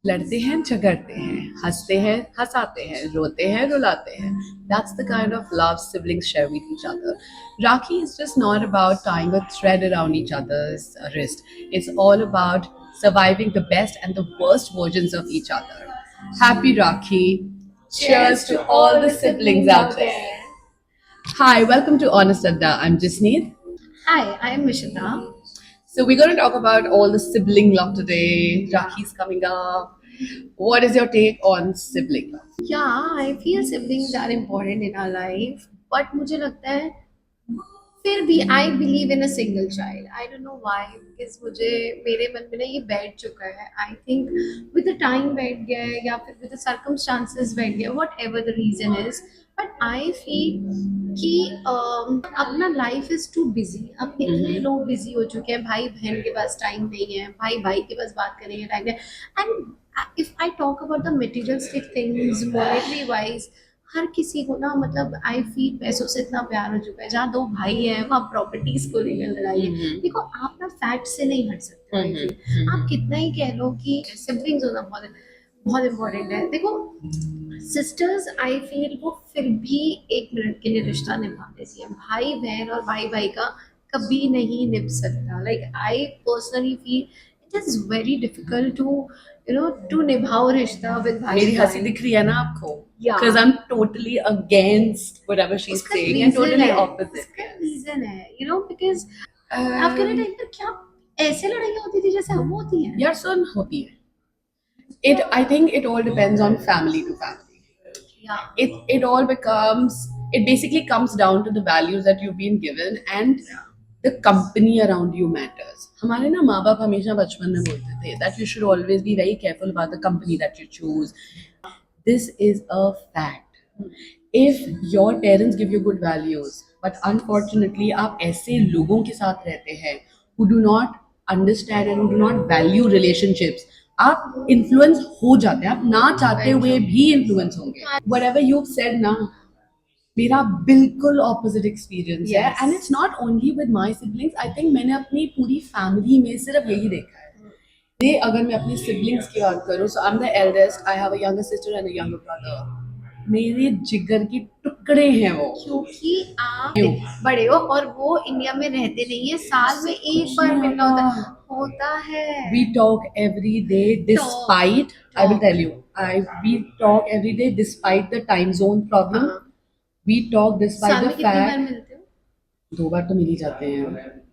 लड़ते हैं झगड़ते हैं हंसते हैं हंसाते हैं रोते हैं रुलाते हैं that's the kind of love siblings share with each other. Rakhi is just not about tying a thread around each other's wrist. It's all about surviving the best and the worst versions of each other. Happy Rakhi. Cheers to all the siblings out there. Hi, welcome to Honest Adda. I'm Jasneet. Hi, I am Mishita. So we're going to talk about all the sibling love today. Rakhi's coming up. What is your take on sibling love? Yeah, I feel siblings are important in our life, but मुझे लगता है फिर भी I believe in a single child. I don't know why, because मुझे मेरे मन में ना ये बैठ चुका है. I think with the time बैठ गया है या फिर विद द सर्कमस्टांसेस बैठ गया, whatever the reason is. But I feel कि अपना लाइफ इज टू बिजी. अब इतने लोग बिजी हो चुके हैं, भाई बहन के पास टाइम नहीं है, भाई भाई के पास बात करने का टाइम नहीं है. And if I talk about the materialistic things monetary wise, हर किसी को ना, मतलब आई फील पैसों से इतना प्यार हो चुका है. जहाँ दो भाई हैं वहाँ प्रॉपर्टीज को लेकर लड़ाई है. देखो, आप ना फैक्ट से नहीं हट सकते. I feel. आप कितना ही कह लो कि सिबलिंग्स होना बहुत बहुत इम्पोर्टेंट है. देखो, सिस्टर्स आई फील वो फिर भी एक मिनट के लिए रिश्ता निभा देती है. भाई बहन और भाई भाई का कभी नहीं निभ सकता. Like I personally feel it is very difficult to to निभाओ रिश्ता विद भाई. मेरी हंसी दिख रही है ना आपको? Yeah. Because I'm totally against whatever she's उसका saying and रीजन totally है. opposite. उसका रीजन है, बिकॉज आपके ना टाइम पर क्या ऐसे लड़ाइयाँ होती थी जैसे हम होती हैं. यार सुन होती है. I think it all depends on family to family. Yeah. It all becomes, it basically comes down to the values that you've been given and the company around you matters. हमारे ना माँ बाप हमेशा बचपन में बोलते थे that you should always be very careful about the company that you choose. This is a fact. If your parents give you good values, but unfortunately आप ऐसे लोगों के साथ रहते हैं who do not understand and who do not value relationships, आप influence हो जाते हैं. आप ना चाहते हुए भी इन्फ्लुएंस होंगे. Whatever you've said ना, मेरा बिल्कुल ऑपोजिट एक्सपीरियंस है. Yes. And it's not only with my siblings. I think मैंने अपनी पूरी फैमिली में सिर्फ यही देखा है. ये अगर मैं अपनी सिबलिंग्स की बात करूं, so I am the eldest. I have a younger sister and a younger brother. मेरे जिगर के टुकड़े हैं वो. क्योंकि आप क्यों? बड़े हो और वो इंडिया में रहते नहीं है. साल में एक बार मिलना होता है. We talk every day despite, I will tell you, we talk every day despite the time zone problem. हाँ. We talk despite साल the में कितनी बार fact. मिलते हो? 2 बार तो मिल ही जाते हैं.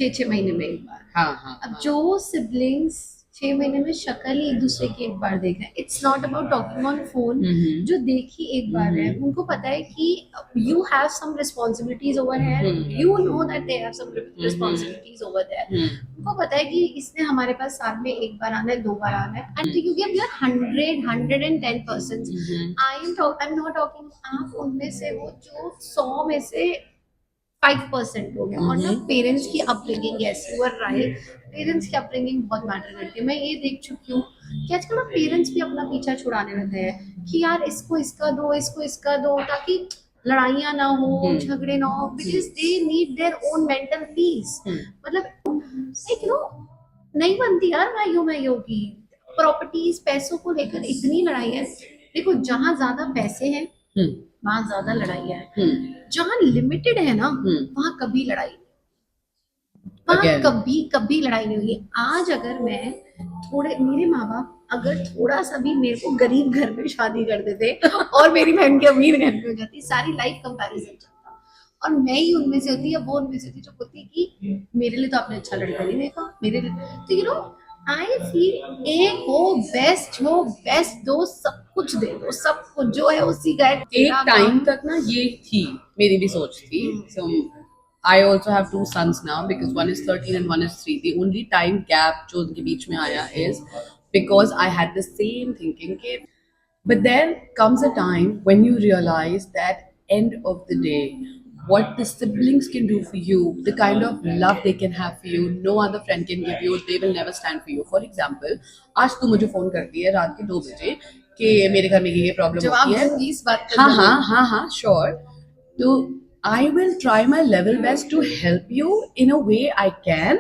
6 महीने में एक बार. हाँ हाँ अब हाँ. जो सिबलिंग्स 6 महीने में शक्ल ही एक दूसरे की एक बार देख रहे हैं, it's not about talking on phone. जो देखी एक बार है, उनको पता है कि you have some responsibilities over है. You know that they have some responsibilities over there. उनको पता है कि इसने हमारे पास साल में एक बार आना है, 2 बार आना है. एंड क्योंकि अब यार 110%, आई एम नॉट टॉकिंग. आप उनमें से वो जो 100 में से 5% हो गया. और ना पेरेंट्स की upbringing, yes you are right, parents की अपब्रिंगिंग बहुत मैटर करती है. मैं ये देख चुकी हूँ कि आजकल ना पेरेंट्स भी अपना पीछा छुड़ाने लगे हैं कि यार इसको इसका दो, इसको इसका दो, ताकि लड़ाइयाँ ना हो, झगड़े ना हो, because they need their own mental peace. मतलब एक नहीं बनती यार भाइयों भाइयों की. प्रॉपर्टीज, पैसों को लेकर इतनी लड़ाई है. देखो, जहाँ ज्यादा पैसे हैं वहां ज्यादा लड़ाई है. जहाँ लिमिटेड है ना, वहां कभी लड़ाई नहीं. वहां Again. कभी कभी लड़ाई नहीं हुई. आज अगर मैं थोड़े, मेरे माँ बाप अगर थोड़ा सा भी मेरे को गरीब घर में शादी कर देते और मेरी बहन के अमीर घर में हो जाती, सारी लाइफ कंपैरिजन चलता. और मैं ही उनमें से होती या वो उनमें से होती जो बोलती कि मेरे लिए तो आपने अच्छा लड़का नहीं देखा, मेरे लिए. तो आई फील एक हो बेस्ट दो, सब कुछ दे दो, सब कुछ जो है उसी का है. एक टाइम तक ना ये थी मेरी भी सोच थी. So I also have 2 sons now because one is 13 and one is 3. The only time gap जो उनके बीच में आया is because I had the same thinking कि, but there comes a time when you realize that end of the day, what the siblings can do for you, the kind of love they can have for you, no other friend can give you. They will never stand for you. For example, आज तू मुझे phone करती है रात के 2 बजे कि मेरे घर में ये प्रॉब्लम होती है. जवाब इस बात हाँ हाँ हाँ हाँ श्योर. तो I will try my level best to help you in a way I can,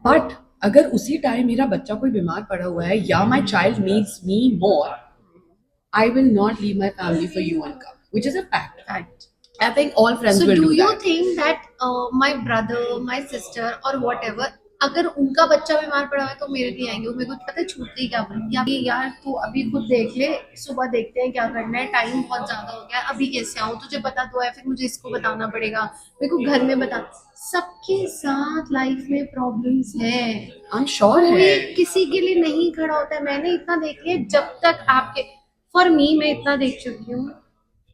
but अगर उसी टाइम मेरा बच्चा कोई बीमार पड़ा हुआ है या my child needs me more, I will not leave my family for you and come, which is a fact. Fact. I think all friends So will do do you that. think that my brother, my sister or whatever, अगर उनका बच्चा बीमार पड़ा हुआ है तो मेरे लिए आएंगे, वो मेरे को पता है छूटते ही क्या बोलेंगे, या यार तू अभी खुद देख ले, सुबह देखते हैं क्या करना है, टाइम बहुत ज्यादा हो गया है, अभी कैसे आऊँ, तुझे पता तो है, फिर मुझे इसको बताना पड़ेगा, मेरे को घर में बता। सबके साथ लाइफ में प्रॉब्लम्स है, I'm sure कोई है. किसी के लिए नहीं खड़ा होता है। मैंने इतना देख लिया, जब तक आपके, फॉर मी, मैं इतना देख चुकी हूँ,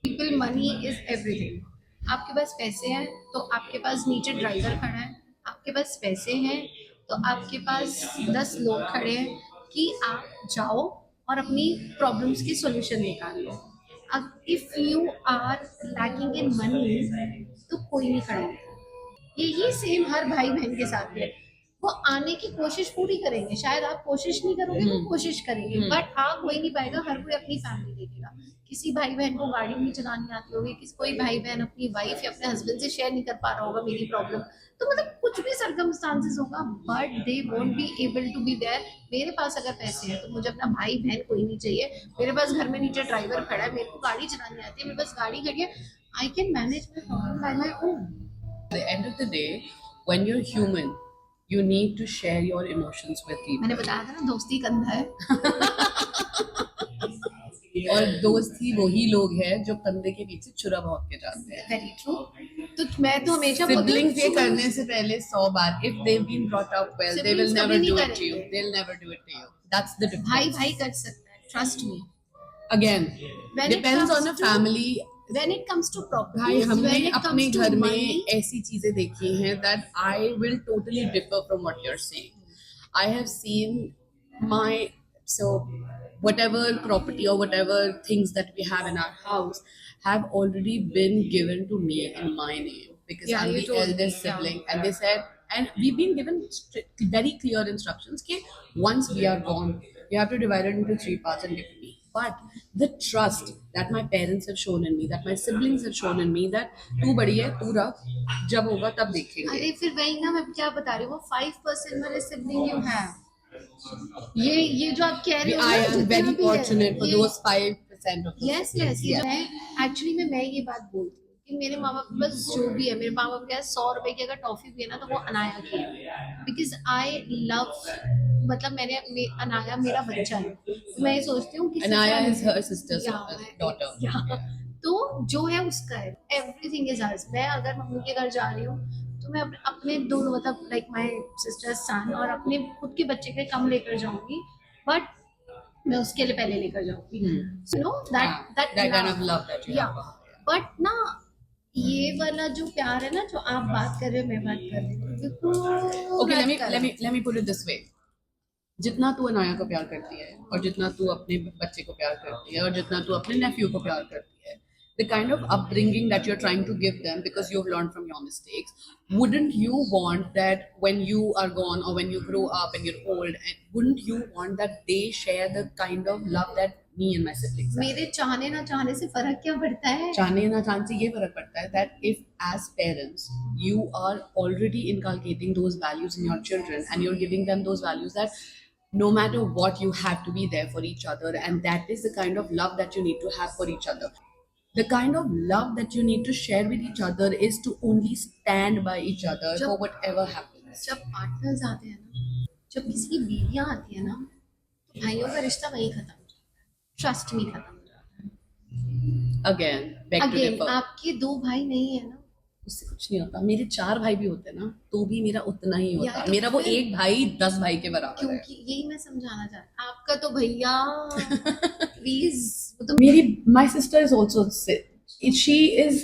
पीपल, मनी इज एवरीथिंग। आपके पास पैसे हैं तो आपके पास नीचे ड्राइवर खड़ा है, आपके पास पैसे हैं तो आपके पास 10 लोग खड़े हैं कि आप जाओ और अपनी प्रॉब्लम्स की सॉल्यूशन निकाल लो। अब if you are lacking in money तो कोई नहीं खड़ा होता। यही सेम हर भाई बहन के साथ है, वो आने की कोशिश पूरी करेंगे, शायद आप कोशिश नहीं करोगे, वो कोशिश करेंगे, बट आ हो ही नहीं पाएगा। हर कोई अपनी फैमिली देखेगा। किसी भाई बहन को गाड़ी नहीं चलानी आती होगी, किसी कोई भाई बहन अपनी वाइफ या अपने हस्बैंड से शेयर नहीं कर पा रहा होगा मेरी प्रॉब्लम, तो मतलब कुछ भी सर्कमस्टांसेस होगा, but they won't be able to be there. मेरे पास अगर पैसे हैं तो मुझे अपना भाई बहन कोई नहीं चाहिए, मेरे पास घर में नीचे ड्राइवर खड़ा है, मेरे को गाड़ी चलानी आती है, मेरे पास गाड़ी खड़ी है, I can manage my problem bye my own. At the end of the day, when you're human, you need to share your emotions with people. मैंने बताया था ना, दोस्ती कंधा है। और दोस्त ही वही लोग हैं जो कंधे के पीछे छुरा भौंक के जाते हैं. Very true. तो मैं तो हमेशा बोलती हूँ, Siblings ये करने से पहले 100 बार, if they've been brought up well, they will Siblings never कभी नहीं do it to you. करेंगे। They'll never do it to you. That's the difference. भाई भाई कर सकता है, trust me. Again, When it depends comes on a to- family. When it comes to भाई properties, when हमने it अपने comes to घर money, में ऐसी चीजें देखी हैं that I will totally differ from what you're saying. I have seen my, so whatever property or whatever things that we have in our house have already been given to me in my name because Yeah, I'm you the told me, eldest yeah. sibling, and they said, and we've been given very clear instructions कि once we are gone, you have to divide it into 3 parts and give to me. But the trust that my parents have shown in me, that my siblings have shown in me, that तू बड़ी है, तू रख, जब होगा तब देखेंगे. अरे फिर वही ना, मैं क्या बता रही हूँ, वो 5% वाले सिबलिंग यू है, ये जो आप कह रहे हो I ना, am जितना very भी है, fortunate for ये- those 5% of those yes siblings. Yes, ये मैं एक्चुअली में मैं ये बात बोलती हूँ कि मेरे माँ बाप के पास जो भी है, मेरे माँ बाप के पास 100 रुपए की अगर टॉफी भी है ना तो वो अनाया की है, बिकॉज आई लव, मतलब अनाया मेरा बच्चा है, तो मैं ये सोचती हूँ कि Anaya is her sister's daughter. तो जो है उसका है, एवरीथिंग इज हर्स। मैं अगर मम्मी के घर जा रही हूँ तो मैं अपने दोनों, मतलब लाइक माय सिस्टर्स सन और अपने खुद के बच्चे के कम लेकर जाऊंगी, बट मैं उसके लिए पहले लेकर जाऊंगी, you know that kind of love that you या have. बट ना, ये वाला जो प्यार है ना, जो आप बात कर रहे हो, मैं बात कर रही हूँ, बिल्कुल Okay, मत करो। let me put it this way. जितना तू अनाया को प्यार करती है और जितना तू अपने बच्चे को प्यार करती है और जितना तू अपने नेफ्यू को प्यार करती है, the kind of upbringing that you're trying to give them because you've learned from your mistakes, wouldn't you want that when you are gone or when you grow up and you're old, and wouldn't you want that they share the kind of love that me and my siblings have? मेरे चाहने ना चाहने से फर्क क्या पड़ता है? चाहने ना चाहने से ये फर्क पड़ता है that if as parents you are already inculcating those values in your children and you're giving them those values that no matter what you have to be there for each other, and that is the kind of love that you need to have for each other. The kind of love that you need to share with each other is to only stand by each other for whatever happens. जब partners आते हैं ना, जब किसी की बीवियां आती है ना, तो भाइयों का रिश्ता वही खत्म हो जाता है, ट्रस्ट में खत्म हो जाता है। Again, beg to again differ. आपके 2 भाई नहीं है ना, उससे कुछ नहीं होता. मेरे 4 भाई भी होते ना तो भी मेरा उतना ही होता. यार, तो मेरा वो फिर- एक भाई 10 भाई के बराबर है. क्योंकि यही मैं समझाना चाहती हूँ, आपका तो भैया प्लीज, तो My sister is also she is,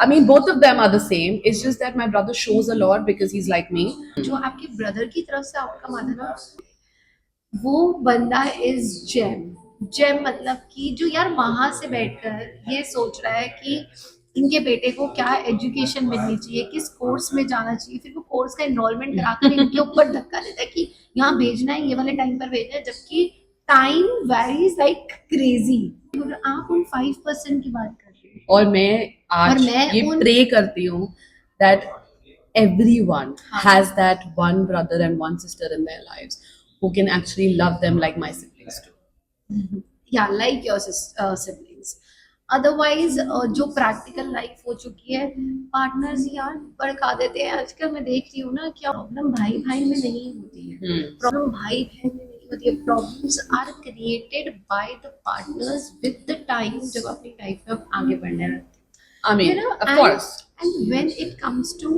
I mean both of them are the same. It's just that my brother shows a lot because he's like me. जो आपके ब्रदर की तरफ से आउटकम आता है ना, वो बंदा इज जेम। जेम मतलब कि जो यार वहां से बैठकर ये सोच रहा है कि इनके बेटे को क्या एजुकेशन मिलनी चाहिए, किस कोर्स में जाना चाहिए, फिर वो कोर्स का एनरोलमेंट कराकर इनके ऊपर धक्का देता है कि यहाँ भेजना है, ये वाले टाइम पर भेजना है, जबकि टाइम वेरीज लाइक क्रेजी। आप उन 5% की बात कर रहे हो और मैं आज और मैं ये उन- प्रे करती हूँ that everyone हाँ. has that one brother and one sister in their lives who can actually love them like my siblings do. या लाइक योर सिबलिंग्स. अदरवाइज जो प्रैक्टिकल लाइफ हो चुकी है, पार्टनर्स यार भड़का देते हैं. आजकल मैं देख रही हूँ ना, क्या प्रॉब्लम भाई भाई में नहीं होती है, प्रॉब्लम भाई बहन में नहीं होती है. Problems are created by the partners with the time, जब अपनी लाइफ में आगे बढ़ने लगते हैं. I mean, You know, of course. and when it comes to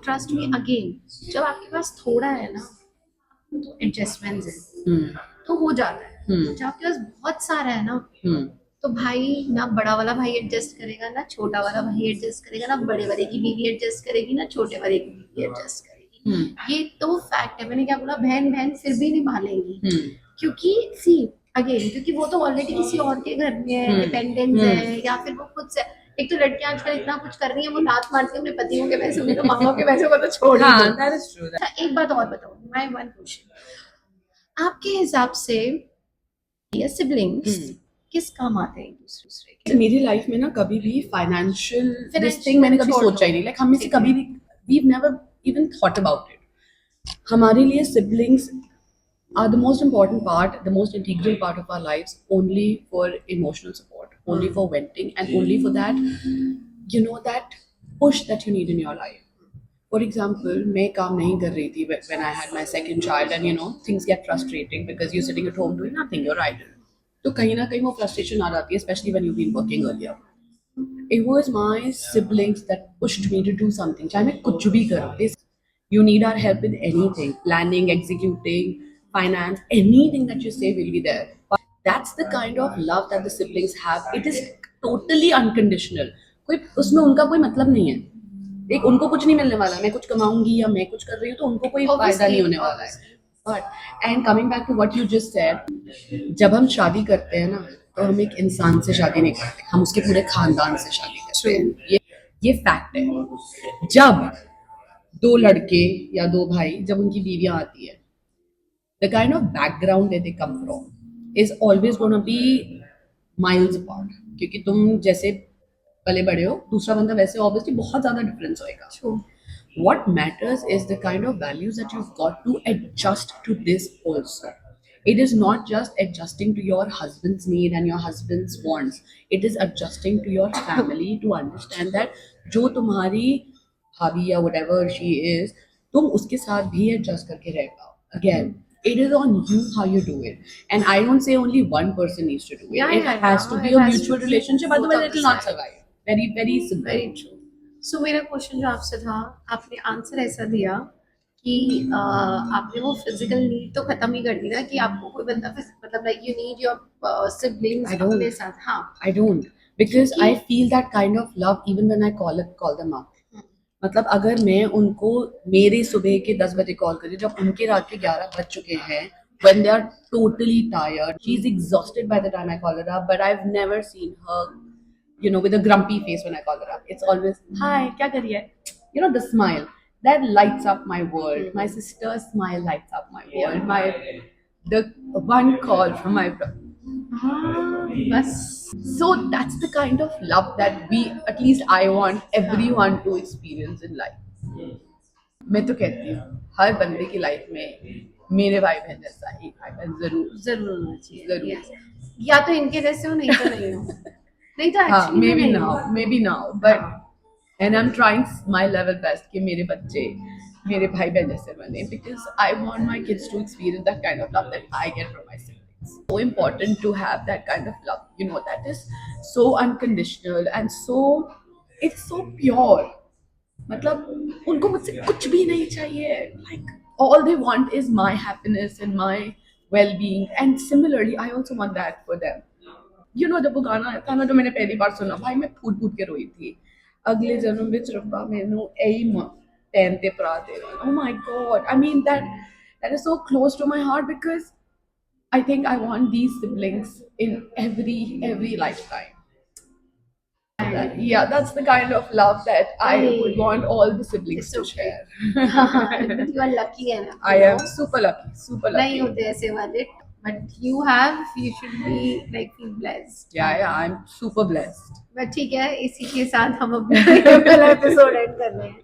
trust me again, जब आपके पास थोड़ा है ना, तो एडजस्टमेंट्स है, तो हो जाता है. जब आपके पास बहुत सारा है ना, तो भाई ना बड़ा वाला भाई एडजस्ट करेगा, ना छोटा वाला भाई एडजस्ट करेगा, ना बड़े वाले की बीवी एडजस्ट करेगी, ना छोटे वाले की बीवी एडजस्ट करेगी. ये तो फैक्ट है. मैंने क्या बोला, बहन बहन फिर भी निभा लेंगी, क्योंकि सी अगेन, क्योंकि वो तो ऑलरेडी किसी और के घर में है, डिपेंडेंस है, या फिर वो खुद से. एक तो लड़कियां आजकल इतना कुछ कर रही है, वो लात मारती है अपने पतियों के पैसे, उनके माँ बाप के पैसे को तो छोड़ ही दो. that is true. अच्छा, एक बात और बताओ, माय वन क्वेश्चन, आपके हिसाब से ये सिबलिंग्स किस काम आते हैं एक दूसरे के? मेरी लाइफ में ना कभी भी फाइनेंशियल दिस Financial थिंग मैंने कभी छोड़ सोचा दो. ही नहीं. लाइक हम में से कभी भी we've never even thought about it. हमारे लिए siblings are the most important part, the most integral part of our lives, only for emotional support, only for venting, and only for that, you know, that push that you need in your life. For example, मैं काम नहीं कर रही थी when I had my second child, and you know things get frustrating because you're sitting at home doing nothing, you're idle. तो कहीं ना कहीं वो frustration आ जाती है, especially when you've been working earlier. It was my siblings that pushed me to do something. चाहे मैं कुछ भी करूँ, this you need our help with anything, planning, executing, finance, anything that you say will be there. But that's the kind of love that the siblings have. It is totally unconditional. कोई उसमें उनका कोई मतलब नहीं है. एक उनको कुछ नहीं मिलने वाला, मैं कुछ कमाऊंगी या मैं कुछ कर रही हूँ तो उनको कोई फायदा नहीं होने वाला है. But and coming back to what you just said, जब हम शादी करते हैं ना, तो हम एक इंसान से शादी नहीं करते, हम उसके पूरे खानदान से शादी करते हैं. ये फैक्ट है. जब दो लड़के या दो भाई, जब उनकी बीवियां आती है, the kind of background that they come from is always going to be miles apart. क्योंकि तुम जैसे पले बड़े हो, दूसरा बंदा वैसे obviously बहुत ज़्यादा difference होएगा. What matters is the kind of values that you've got to adjust to this also. It is not just adjusting to your husband's need and your husband's wants. It is adjusting to your family to understand that जो तुम्हारी भाभी या whatever she is, तुम उसके साथ भी adjust करके रह पाओ. Again, it is on you how you do it. And I don't say only one person needs to do it. Yeah, It yeah, has to yeah. be It a has mutual to be relationship, both otherwise of it will the not side. survive. Very, very simple. Very true. So मेरा question जो आपसे था, आपने answer ऐसा दिया कि आपने वो फिजिकल नीड तो खत्म ही कर दी ना, कि आपको कोई बंदा मतलब like you need your siblings I don't. अपने साथ. हाँ, I don't, because क्योंकि- I feel that kind of love even when I call them up. मतलब अगर मैं उनको मेरे सुबह के 10 बजे कॉल करी, जब उनके रात के 11 बज चुके हैं, when they are totally tired, she's exhausted by the time I call her up, but I've never seen her, you know, with a grumpy face when I call her up. It's always, hi, क्या कर रही है? You know, the smile that lights up my world. My sister's smile lights up my world. The one call from my brother. बस. So that's the kind of love that we, at least I want everyone to experience in life. मैं तो कहती हूँ हर बंदे की life में मेरे भाई बहन जैसा एक भाई बहन जरूर जरूर होना चाहिए. जरूर. Yes. या तो इनके जैसे हो, नहीं तो नहीं हो. नहीं तो हाँ, actually maybe now, but and I'm trying my level best कि मेरे बच्चे मेरे भाई बहन जैसे बने, because I want my kids to experience that kind of love that I get from my siblings. So important to have that kind of love, you know, that is so unconditional and so, it's so pure. मतलब उनको मुझसे कुछ भी नहीं चाहिए. Like all they want is my happiness and my well-being, and similarly I also want that for them. You know, जब वो गाना आया था ना, जो मैंने पहली बार सुना, भाई मैं फूट फूट के रोई थी. अगले जन्म ਵਿੱਚ ਰੱਬਾ ਮੈਨੂੰ ਇਹੀ ਟੈਨ ਤੇ ਭਰਾ ਦੇਣਾ. Oh my god, I mean that is so close to my heart, because I think I want these siblings in every lifetime. Yeah, that's the kind of love that I would want all the siblings It's to okay. share. But you are lucky enough. I you am know. super lucky, super नहीं lucky. होते ऐसे वाले, but you should be like feel blessed. Yeah, I'm super blessed. But ठीक है, इसी के साथ हम अपना एपिसोड एंड कर रहे हैं.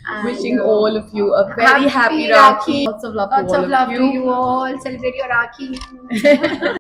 And, Wishing all of you a very happy Rakhi. Lots of love to Lots all of love of to you. you all. Celebrate your Rakhi.